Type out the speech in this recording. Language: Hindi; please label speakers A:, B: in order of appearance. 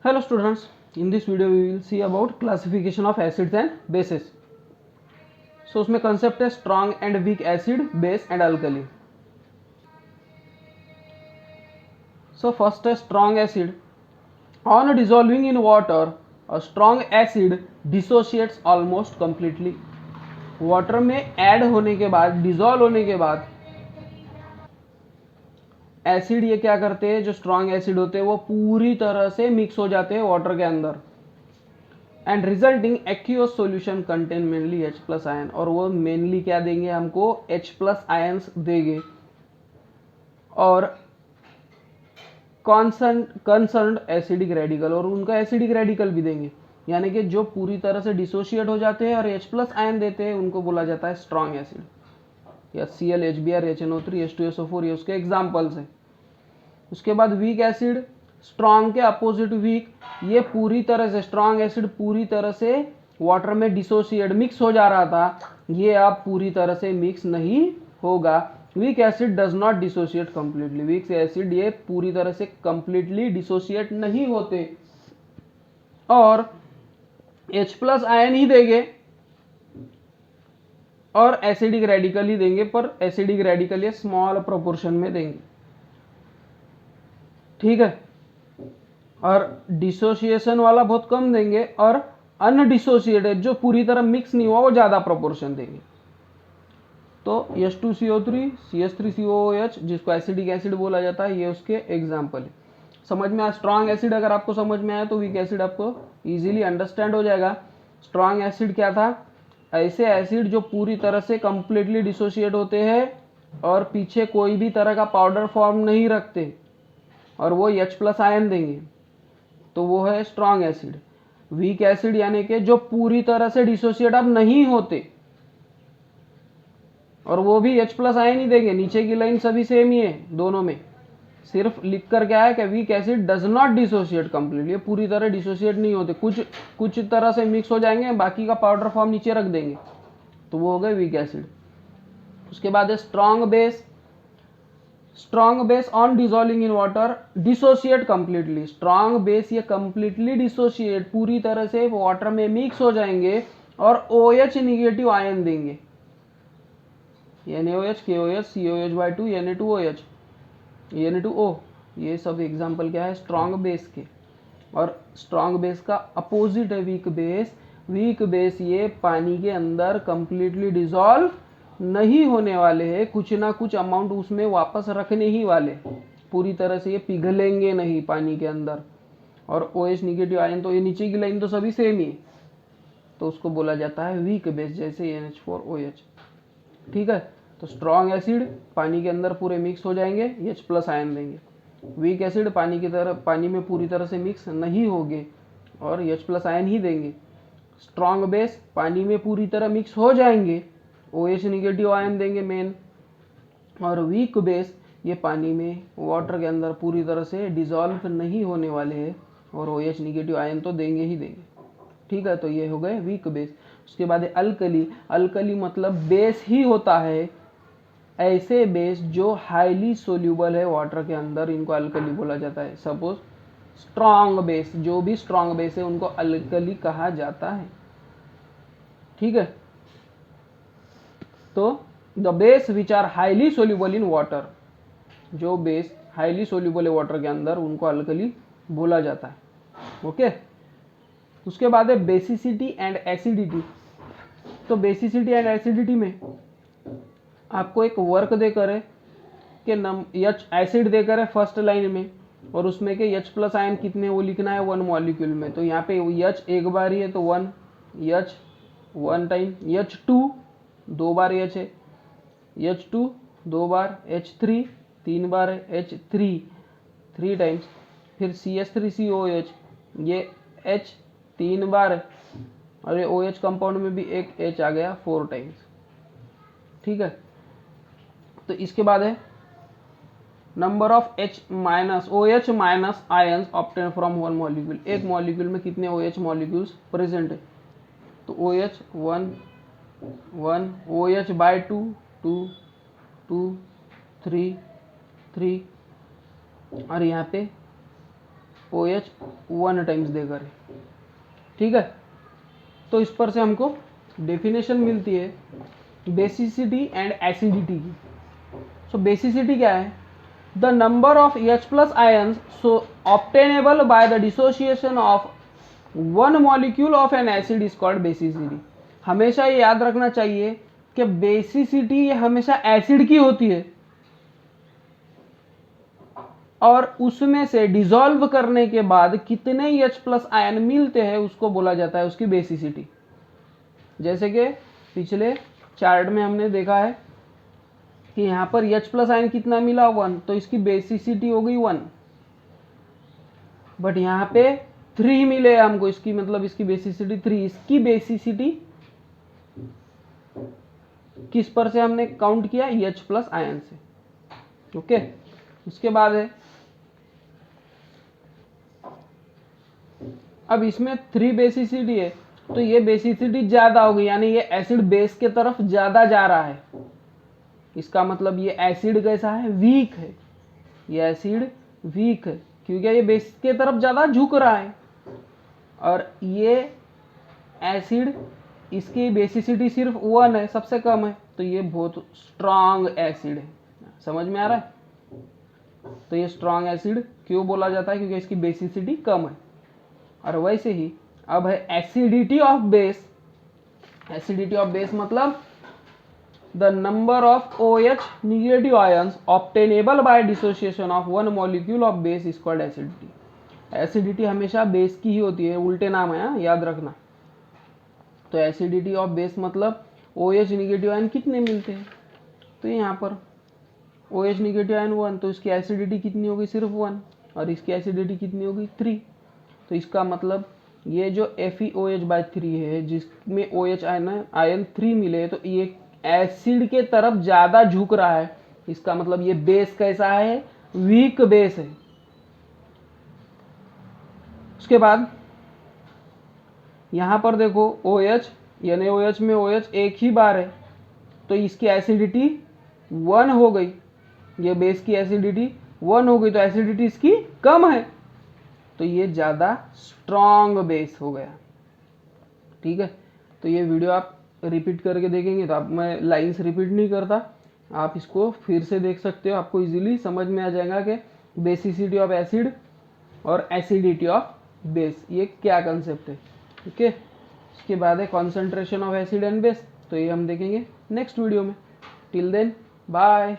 A: Hello students, in this video we will see about classification of acids and bases. So उसमें concept है strong and weak acid, base and alkali. So first है strong acid. On dissolving in water, a strong acid dissociates almost completely. Water में ऐड होने के बाद, डिजोल्व होने के बाद एसिड ये क्या करते हैं, जो स्ट्रॉन्ग एसिड होते हैं वो पूरी तरह से मिक्स हो जाते हैं वाटर के अंदर and resulting aqueous solution contain mainly H plus ion, और वो मेनली क्या देंगे हमको, H प्लस आयन्स देंगे और कंसर्न्ड एसिडिक रेडिकल, और उनका एसिडिक रेडिकल भी देंगे, यानी कि जो पूरी तरह से डिसोशिएट हो जाते हैं और H प्लस आयन देते हैं उनको बोला जाता है स्ट्रॉन्ग एसिड, या Cl HBr HNO3 H2SO4 ये उसके एग्जाम्पल्स हैं। उसके बाद वीक एसिड, स्ट्रॉन्ग के अपोजिट वीक, ये पूरी तरह से स्ट्रॉन्ग एसिड पूरी तरह से वाटर में डिसोशिएट मिक्स हो जा रहा था, ये अब पूरी तरह से मिक्स नहीं होगा। Weak acid does not dissociate completely, weak acid ये पूरी तरह से कंप्लीटली डिसोशिएट नहीं होते और H प्लस आयन ही देंगे और एसिडिक रेडिकल ही देंगे, पर एसिडिक रेडिकल ये स्मॉल प्रोपोर्शन में देंगे, ठीक है। और डिसोसिएशन वाला बहुत कम देंगे और अनडिसोसिएटेड जो पूरी तरह मिक्स नहीं हुआ वो ज्यादा प्रोपोर्शन देंगे। तो H2CO3 CH3COOH जिसको एसिडिक एसिड बोला जाता है, ये उसके एग्जाम्पल है। समझ में आया? स्ट्रॉन्ग एसिड अगर आपको समझ में आया तो वीक एसिड आपको इजीली अंडरस्टैंड हो जाएगा। स्ट्रॉन्ग एसिड क्या था, ऐसे एसिड जो पूरी तरह से कंप्लीटली डिसोशिएट होते हैं और पीछे कोई भी तरह का पाउडर फॉर्म नहीं रखते और वो H प्लस आयन देंगे, तो वो है स्ट्रॉन्ग एसिड। वीक एसिड यानी कि जो पूरी तरह से डिसोशिएट अब नहीं होते और वो भी H प्लस आयन ही देंगे। नीचे की लाइन सभी सेम ही है दोनों में, सिर्फ लिख कर क्या है कि weak acid does not dissociate completely, ये पूरी तरह डिसोशिएट नहीं होते, कुछ तरह से मिक्स हो जाएंगे, बाकी का पाउडर फॉर्म नीचे रख देंगे, तो वो हो गए वीक एसिड। उसके बाद है strong base. Strong base on dissolving in water dissociate completely, strong base ये कंप्लीटली डिसोशिएट पूरी तरह से वाटर में मिक्स हो जाएंगे और OH निगेटिव आयन देंगे, NaOH KOH COH/2 Na2OH Na2O, ये सब एग्जाम्पल क्या है स्ट्रॉन्ग बेस के। और स्ट्रॉन्ग बेस का अपोजिट है वीक बेस। वीक बेस ये पानी के अंदर कंप्लीटली डिसॉल्व नहीं होने वाले हैं, कुछ ना कुछ अमाउंट उसमें वापस रखने ही वाले, पूरी तरह से ये पिघलेंगे नहीं पानी के अंदर। और OH निगेटिव आयन, तो ये नीचे की लाइन तो सभी सेम ही, तो उसको बोला जाता है वीक बेस, जैसे NH4OH, ठीक है। तो स्ट्रॉन्ग एसिड पानी के अंदर पूरे मिक्स हो जाएंगे, H प्लस आयन देंगे। वीक एसिड पानी में पूरी तरह से मिक्स नहीं होंगे और H प्लस आयन ही देंगे। स्ट्रॉन्ग बेस पानी में पूरी तरह मिक्स हो जाएंगे, OH निगेटिव आयन देंगे मेन। और वीक बेस ये पानी में वाटर के अंदर पूरी तरह से डिसॉल्व नहीं होने वाले हैं और OH निगेटिव आयन तो देंगे ही देंगे, ठीक है। तो ये हो गए वीक बेस। उसके बाद अल्कली। अल्कली मतलब बेस ही होता है, ऐसे बेस जो हाईली सोल्यूबल है वाटर के अंदर, इनको अल्कली बोला जाता है। सपोज स्ट्रॉन्ग बेस, जो भी स्ट्रॉन्ग बेस है उनको अल्कली कहा जाता है, ठीक है। तो the base which are highly soluble in water, जो बेस हाईली सोल्यूबल है वाटर के अंदर उनको अल्कली बोला जाता है, ओके। उसके बाद है बेसिसिटी एंड एसिडिटी। तो बेसिसिटी एंड एसिडिटी में आपको एक वर्क देकर है कि H एसिड देकर है फर्स्ट लाइन में, और उसमें के H प्लस आयन कितने वो लिखना है 1 मॉलिक्यूल में। तो यहाँ पे H एक बार ही है तो 1 H 1 टाइम, H2 2 बार H है, H2 2 बार, H3 3 बार है, H3 3 टाइम्स, फिर CH3COH ये H 3 बार है और ये OH कंपाउंड में भी एक H आ गया 4 टाइम्स, ठीक है। तो इसके बाद है number of OH minus ions obtain from 1 molecule. एक मॉलिक्यूल में कितने OH मॉलिक्यूल्स प्रेजेंट है, तो OH 1 1, OH/2 2 2 3 3, और यहाँ पे OH 1 टाइम्स देकर है, ठीक है। तो इस पर से हमको डेफिनेशन मिलती है बेसिसिटी एंड एसिडिटी की। सो बेसिसिटी क्या है? The number of H plus ions so obtainable by the dissociation of one molecule of an acid is called basicity. हमेशा ये याद रखना चाहिए कि बेसिसिटी ये हमेशा एसिड की होती है, और उसमें से डिसॉल्व करने के बाद कितने H प्लस आयन मिलते हैं उसको बोला जाता है उसकी बेसिसिटी। जैसे कि पिछले चार्ट में हमने देखा है कि यहाँ पर H प्लस आयन कितना मिला 1, तो इसकी बेसिसिटी हो गई 1। बट यहाँ पे 3 मिले हमको, इसकी मतलब इसकी बेसिसिटी 3। इसकी बेसिसिटी किस पर से हमने काउंट किया? H प्लस आयन से। ओके, उसके बाद है अब इसमें 3 बेसिसिटी है, तो ये बेसिसिटी ज्यादा होगी, यानी ये एसिड बेस के तरफ ज्यादा जा रहा है। इसका मतलब ये एसिड कैसा है? वीक है। ये एसिड वीक है क्योंकि ये बेस के तरफ ज्यादा झुक रहा है, और ये एसिड इसकी बेसिसिटी सिर्फ 1 है, सबसे कम है, तो ये बहुत स्ट्रांग एसिड है। समझ में आ रहा है? तो ये स्ट्रांग एसिड क्यों बोला जाता है? क्योंकि इसकी बेसिसिटी कम है। और वैसे ही अब है acidity of base. Acidity of base मतलब the number of OH negative ions obtainable by dissociation of one molecule of base is called acidity. Acidity हमेशा बेस की ही होती है, उल्टे नाम है, याद रखना। तो एसिडिटी ऑफ बेस मतलब OH नेगेटिव आयन कितने मिलते हैं? तो यहाँ पर OH नेगेटिव आयन 1, तो इसकी एसिडिटी कितनी होगी? सिर्फ 1। और इसकी एसिडिटी कितनी होगी? 3। तो इसका मतलब ये जो FeOH/3 है, जिसमें OH आयन 3 मिले, तो ये एसिड के तरफ ज्यादा झुक रहा है। इसका मतलब ये बेस कैसा है? वीक बेस है। उसके बाद यहां पर देखो OH, यानी OH में OH एक ही बार है, तो इसकी एसिडिटी 1 हो गई। ये बेस की एसिडिटी 1 हो गई, तो एसिडिटी इसकी कम है, तो ये ज़्यादा स्ट्रॉन्ग बेस हो गया। ठीक है, तो ये वीडियो आप रिपीट करके देखेंगे, तो आप, मैं लाइंस रिपीट नहीं करता, आप इसको फिर से देख सकते हो, आपको इजीली समझ में आ जाएगा कि बेसिसिटी ऑफ एसिड और एसिडिटी ऑफ बेस ये क्या कंसेप्ट है। ओके, इसके बाद है concentration of acid and base, तो ये हम देखेंगे नेक्स्ट वीडियो में। Till then bye.